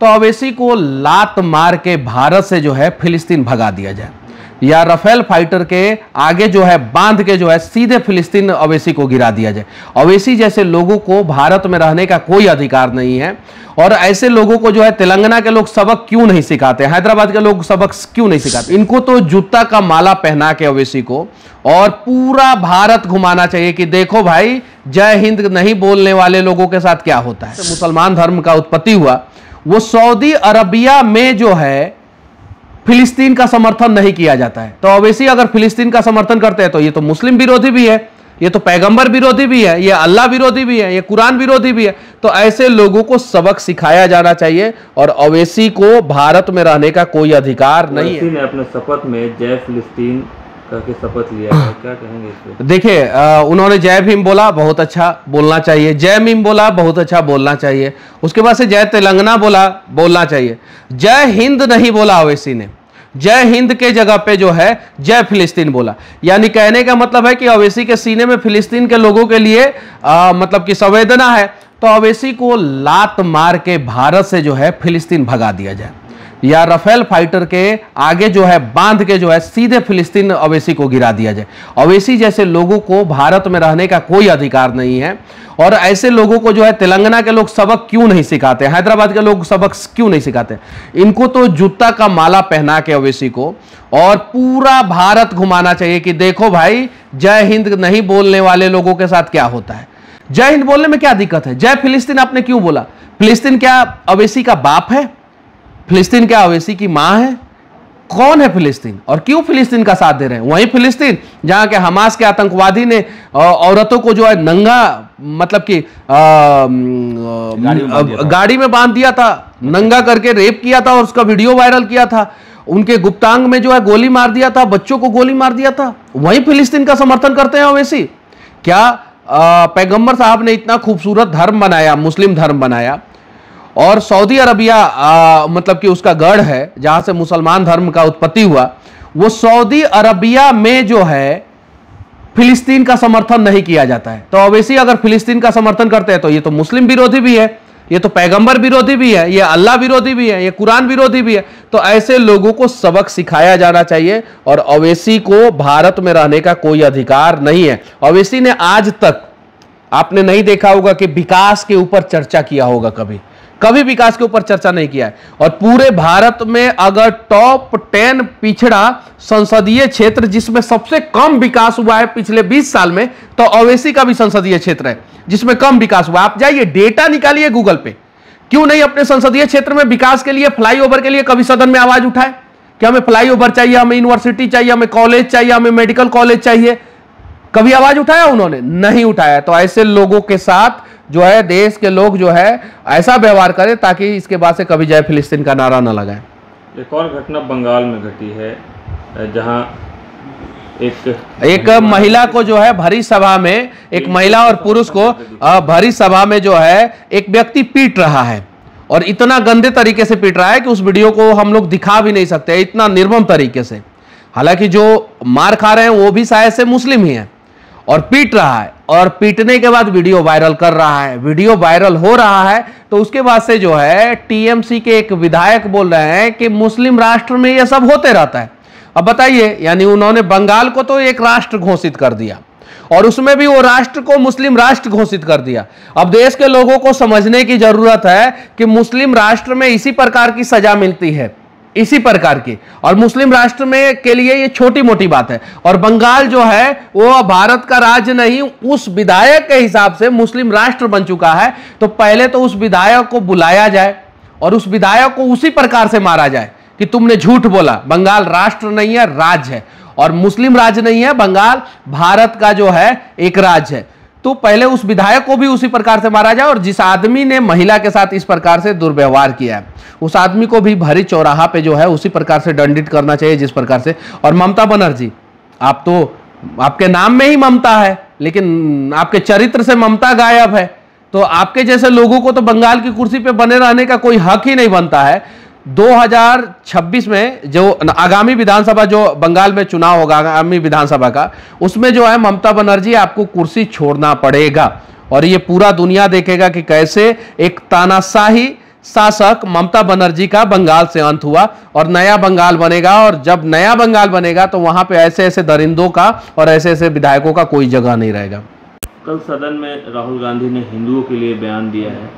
तो अवैसी को लात मार के भारत से जो है फिलिस्तीन भगा दिया जाए, या राफेल फाइटर के आगे जो है बांध के जो है सीधे फिलिस्तीन अवैसी को गिरा दिया जाए। अवैसी जैसे लोगों को भारत में रहने का कोई अधिकार नहीं है, और ऐसे लोगों को जो है तेलंगाना के लोग सबक क्यों नहीं सिखाते, हैदराबाद के लोग सबक क्यों नहीं सिखाते। इनको तो जूता का माला पहना के अवैसी को और पूरा भारत घुमाना चाहिए कि देखो भाई, जय हिंद नहीं बोलने वाले लोगों के साथ क्या होता है। मुसलमान धर्म का उत्पत्ति हुआ, वो सऊदी अरबिया में जो है फिलिस्तीन का समर्थन नहीं किया जाता है। तो अवैसी अगर फिलिस्तीन का समर्थन करते हैं तो ये तो मुस्लिम विरोधी भी है, ये तो पैगंबर विरोधी भी है, ये अल्लाह विरोधी भी है, ये कुरान विरोधी भी है। तो ऐसे लोगों को सबक सिखाया जाना चाहिए, और अवैसी को भारत में रहने का कोई अधिकार नहीं है। ने अपने शपथ में जय फिलिस्तीन करके शपथ लिया है, क्या कहेंगे इस पे? देखिए, उन्होंने जय भीम बोला, बहुत अच्छा बोलना चाहिए। जय भीम बोला, बहुत अच्छा बोलना चाहिए। उसके बाद से जय तेलंगाना बोला, बोलना चाहिए। जय हिंद नहीं बोला अवैसी ने, जय हिंद के जगह पे जो है जय फिलिस्तीन बोला। यानी कहने का मतलब है कि अवैसी के सीने में फिलिस्तीन के लोगों के लिए मतलब कि संवेदना है, तो अवैसी को लात मार के भारत से जो है फिलिस्तीन भगा दिया जाए, या राफेल फाइटर के आगे जो है बांध के जो है सीधे फिलिस्तीन अवैसी को गिरा दिया जाए। अवैसी जैसे लोगों को भारत में रहने का कोई अधिकार नहीं है, और ऐसे लोगों को जो है तेलंगाना के लोग सबक क्यों नहीं सिखाते, हैदराबाद के लोग सबक क्यों नहीं सिखाते। इनको तो जूता का माला पहना के अवैसी को और पूरा भारत घुमाना चाहिए कि देखो भाई, जय हिंद नहीं बोलने वाले लोगों के साथ क्या होता है। जय हिंद बोलने में क्या दिक्कत है? जय फिलिस्तीन आपने क्यों बोला? फिलिस्तीन क्या अवैसी का बाप है? फिलिस्तीन क्या अवैसी की मां है? कौन है फिलिस्तीन, और क्यों फिलिस्तीन का साथ दे रहे हैं? वही फिलिस्तीन जहां के हमास के आतंकवादी ने औरतों को जो है नंगा मतलब कि गाड़ी में बांध दिया था, नंगा करके रेप किया था और उसका वीडियो वायरल किया था। उनके गुप्तांग में जो है गोली मार दिया था, बच्चों को गोली मार दिया था। वही फिलिस्तीन का समर्थन करते हैं अवैसी। क्या पैगंबर साहब ने इतना खूबसूरत धर्म बनाया, मुस्लिम धर्म बनाया, और सऊदी अरबिया मतलब कि उसका गढ़ है जहां से मुसलमान धर्म का उत्पत्ति हुआ, वो सऊदी अरबिया में जो है फिलिस्तीन का समर्थन नहीं किया जाता है। तो अवैसी अगर फिलिस्तीन का समर्थन करते हैं तो ये तो मुस्लिम विरोधी भी है, ये तो पैगंबर विरोधी भी है, ये अल्लाह विरोधी भी है, ये कुरान विरोधी भी है। तो ऐसे लोगों को सबक सिखाया जाना चाहिए, और अवैसी को भारत में रहने का कोई अधिकार नहीं है। अवैसी ने आज तक आपने नहीं देखा होगा कि विकास के ऊपर चर्चा किया होगा, कभी विकास के ऊपर चर्चा नहीं किया है। और पूरे भारत में अगर टॉप 10 पिछड़ा संसदीय क्षेत्र जिसमें सबसे कम विकास हुआ है पिछले 20 साल में, तो अवैसी का भी संसदीय क्षेत्र है जिसमें कम विकास हुआ। आप जाइए डेटा निकालिए गूगल पे, क्यों नहीं अपने संसदीय क्षेत्र में विकास के लिए, फ्लाईओवर के लिए कभी सदन में आवाज उठाए कि हमें फ्लाईओवर चाहिए, हमें यूनिवर्सिटी चाहिए, हमें कॉलेज चाहिए, हमें मेडिकल कॉलेज चाहिए? कभी आवाज उठाया उन्होंने? नहीं उठाया। तो ऐसे लोगों के साथ जो है देश के लोग जो है ऐसा व्यवहार करें ताकि इसके बाद से कभी जय फिलिस्तीन का नारा न लगाए। एक और घटना बंगाल में घटी है, जहां एक महिला को जो है भरी सभा में, एक महिला और पुरुष को भरी सभा में जो है एक व्यक्ति पीट रहा है, और इतना गंदे तरीके से पीट रहा है कि उस वीडियो को हम लोग दिखा भी नहीं सकते, इतना निर्मम तरीके से। हालांकि जो मार खा रहे हैं वो भी शायद से मुस्लिम ही है, और पीट रहा है, और पीटने के बाद वीडियो वायरल कर रहा है। वीडियो वायरल हो रहा है तो उसके बाद से जो है टीएमसी के एक विधायक बोल रहे हैं कि मुस्लिम राष्ट्र में यह सब होते रहता है। अब बताइए, यानी उन्होंने बंगाल को तो एक राष्ट्र घोषित कर दिया, और उसमें भी वो राष्ट्र को मुस्लिम राष्ट्र घोषित कर दिया। अब देश के लोगों को समझने की जरूरत है कि मुस्लिम राष्ट्र में इसी प्रकार की सजा मिलती है, इसी प्रकार की, और मुस्लिम राष्ट्र में के लिए ये छोटी मोटी बात है। और बंगाल जो है वो भारत का राज्य नहीं, उस विधायक के हिसाब से मुस्लिम राष्ट्र बन चुका है। तो पहले तो उस विधायक को बुलाया जाए और उस विधायक को उसी प्रकार से मारा जाए कि तुमने झूठ बोला, बंगाल राष्ट्र नहीं है, राज्य है, और मुस्लिम राज्य नहीं है, बंगाल भारत का जो है एक राज्य है। तो पहले उस विधायक को भी उसी प्रकार से मारा जाए, और जिस आदमी ने महिला के साथ इस प्रकार से दुर्व्यवहार किया है उस आदमी को भी भरी चौराहा पे जो है उसी प्रकार से दंडित करना चाहिए जिस प्रकार से। और ममता बनर्जी, आप तो, आपके नाम में ही ममता है लेकिन आपके चरित्र से ममता गायब है। तो आपके जैसे लोगों को तो बंगाल की कुर्सी पे बने रहने का कोई हक ही नहीं बनता है। 2026 में जो आगामी विधानसभा जो बंगाल में चुनाव होगा आगामी विधानसभा का, उसमें जो है ममता बनर्जी आपको कुर्सी छोड़ना पड़ेगा, और ये पूरा दुनिया देखेगा कि कैसे एक तानाशाही शासक ममता बनर्जी का बंगाल से अंत हुआ और नया बंगाल बनेगा। और जब नया बंगाल बनेगा तो वहां पे ऐसे ऐसे दरिंदों का और ऐसे ऐसे विधायकों का कोई जगह नहीं रहेगा। कल सदन में राहुल गांधी ने हिंदुओं के लिए बयान दिया है,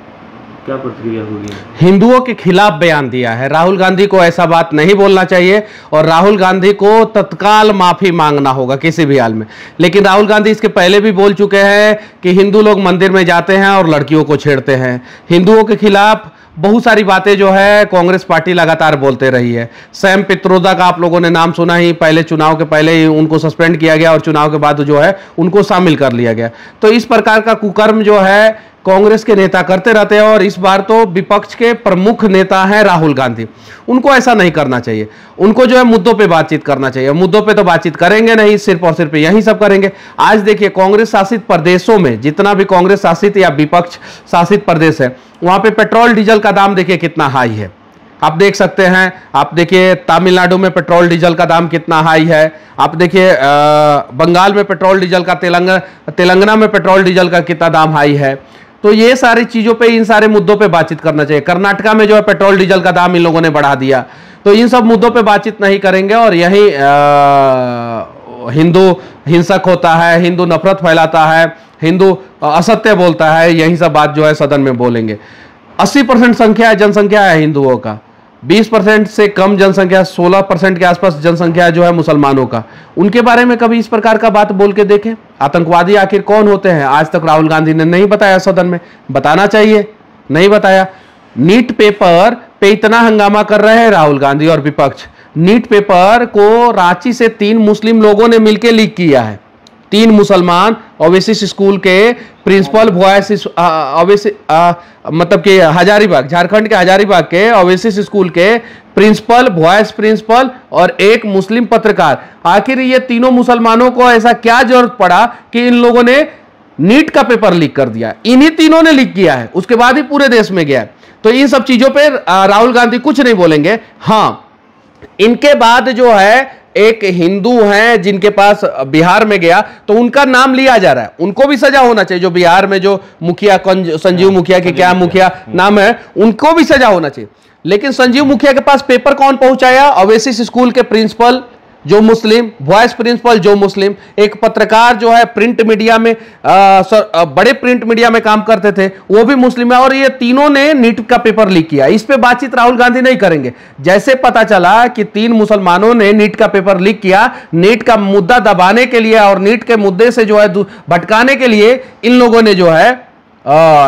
क्या प्रतिक्रिया होगी? हिंदुओं के खिलाफ बयान दिया है। राहुल गांधी को ऐसा बात नहीं बोलना चाहिए और राहुल गांधी को तत्काल माफी मांगना होगा किसी भी हाल में। लेकिन राहुल गांधी इसके पहले भी बोल चुके हैं कि हिंदू लोग मंदिर में जाते हैं और लड़कियों को छेड़ते हैं। हिंदुओं के खिलाफ बहुत सारी बातें जो है कांग्रेस पार्टी लगातार बोलते रही है। सैम पित्रोदा का आप लोगों ने नाम सुना ही, पहले चुनाव के पहले ही उनको सस्पेंड किया गया और चुनाव के बाद जो है उनको शामिल कर लिया गया। तो इस प्रकार का कुकर्म जो है कांग्रेस के नेता करते रहते हैं और इस बार तो विपक्ष के प्रमुख नेता हैं राहुल गांधी। उनको ऐसा नहीं करना चाहिए, उनको जो है मुद्दों पे बातचीत करना चाहिए। मुद्दों पे तो बातचीत करेंगे नहीं, सिर्फ और सिर्फ यही सब करेंगे। आज देखिए कांग्रेस शासित प्रदेशों में, जितना भी कांग्रेस शासित या विपक्ष शासित प्रदेश है, वहां पे पेट्रोल डीजल का दाम देखिए कितना हाई है। आप देख सकते हैं, आप देखिए तमिलनाडु में पेट्रोल डीजल का दाम कितना हाई है। आप देखिए बंगाल में पेट्रोल डीजल का, तेलंगाना में पेट्रोल डीजल का कितना दाम हाई है। तो ये सारी चीजों पे, इन सारे मुद्दों पे बातचीत करना चाहिए। कर्नाटका में जो है पेट्रोल डीजल का दाम इन लोगों ने बढ़ा दिया, तो इन सब मुद्दों पे बातचीत नहीं करेंगे और यही हिंदू हिंसक होता है, हिंदू नफरत फैलाता है, हिंदू असत्य बोलता है, यही सब बात जो है सदन में बोलेंगे। 80% संख्या जनसंख्या है हिंदुओं का, 20% से कम जनसंख्या, 16% के आसपास जनसंख्या जो है मुसलमानों का। उनके बारे में कभी इस प्रकार का बात बोल के देखें। आतंकवादी आखिर कौन होते हैं, आज तक राहुल गांधी ने नहीं बताया सदन में, बताना चाहिए, नहीं बताया। नीट पेपर पे इतना हंगामा कर रहे हैं राहुल गांधी और विपक्ष। नीट पेपर को रांची से 3 मुस्लिम लोगों ने मिलकर लीक किया है। 3 मुसलमान ओवेसिस स्कूल के प्रिंसिपल, वॉयस मतलब कि हजारीबाग, झारखंड के हजारीबाग के ओवेसिस स्कूल के प्रिंसिपल, वॉयस प्रिंसिपल और एक मुस्लिम पत्रकार। आखिर ये तीनों मुसलमानों को ऐसा क्या जरूरत पड़ा कि इन लोगों ने नीट का पेपर लीक कर दिया? इन्हीं तीनों ने लीक किया है, उसके बाद ही पूरे देश में गया। तो इन सब चीजों पर राहुल गांधी कुछ नहीं बोलेंगे। हाँ, इनके बाद जो है एक हिंदू हैं जिनके पास बिहार में गया तो उनका नाम लिया जा रहा है, उनको भी सजा होना चाहिए। जो बिहार में जो मुखिया, संजीव मुखिया के क्या मुखिया नाम है, उनको भी सजा होना चाहिए। लेकिन संजीव मुखिया के पास पेपर कौन पहुंचाया? ओवेसिस स्कूल के प्रिंसिपल जो मुस्लिम, वॉइस प्रिंसिपल जो मुस्लिम, एक पत्रकार जो है प्रिंट मीडिया में, बड़े प्रिंट मीडिया में काम करते थे, वो भी मुस्लिम है। और ये तीनों ने नीट का पेपर लीक किया। इस पे बातचीत राहुल गांधी नहीं करेंगे। जैसे पता चला कि 3 मुसलमानों ने नीट का पेपर लीक किया, नीट का मुद्दा दबाने के लिए और नीट के मुद्दे से जो है भटकाने के लिए इन लोगों ने जो है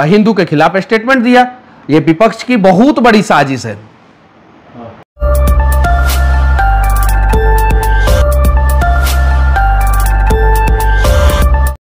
हिंदू के खिलाफ स्टेटमेंट दिया। ये विपक्ष की बहुत बड़ी साजिश है।